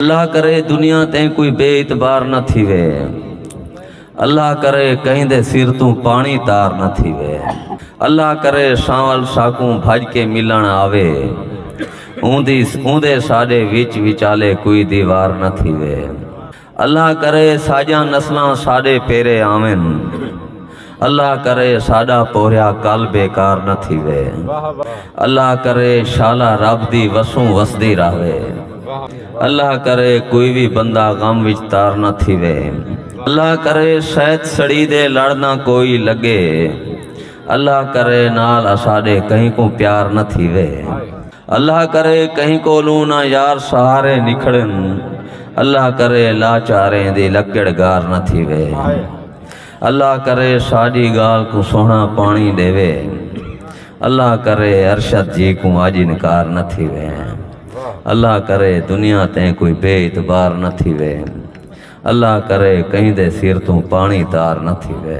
अल्लाह करे दुनिया ते कोई बेइतबार न थीवे। अल्लाह करे कहीं दे सिर तू पानी तार न थीवे। अल्लाह करे शावल शाकू भज के मिलन आवे। ऊंदे साडे विच विचाले कोई दीवार न थीवे। अल्लाह करे साजा नस्लां साडे पेरे आवन। अल्लाह करे साडा पोरिया कल बेकार न थीवे। अल्लाह करे शाला रब दी वसों वसदी रहे। अल्लाह करे कोई भी बंदा गम विच तार न थीवे। अल्लाह करे शैत सड़ी दे लड़ना कोई लगे। अल्लाह करे नाल असाडे कहीं को प्यार न थीवे। अल्लाह करे कहीं को लूना यार सहारे निखड़न। अल्लाह करे लाचारे दी लकड़ गार न थीवे। अल्लाह करे साडी गाल को सोना पानी देवे। अल्लाह करे अरशद जी को आज इनकार न थीवे। अल्लाह करे दुनिया ते कोई बेइतबार न थीवे। अल्लाह करे कहीं दे सिर तू पानी तार न थीवे।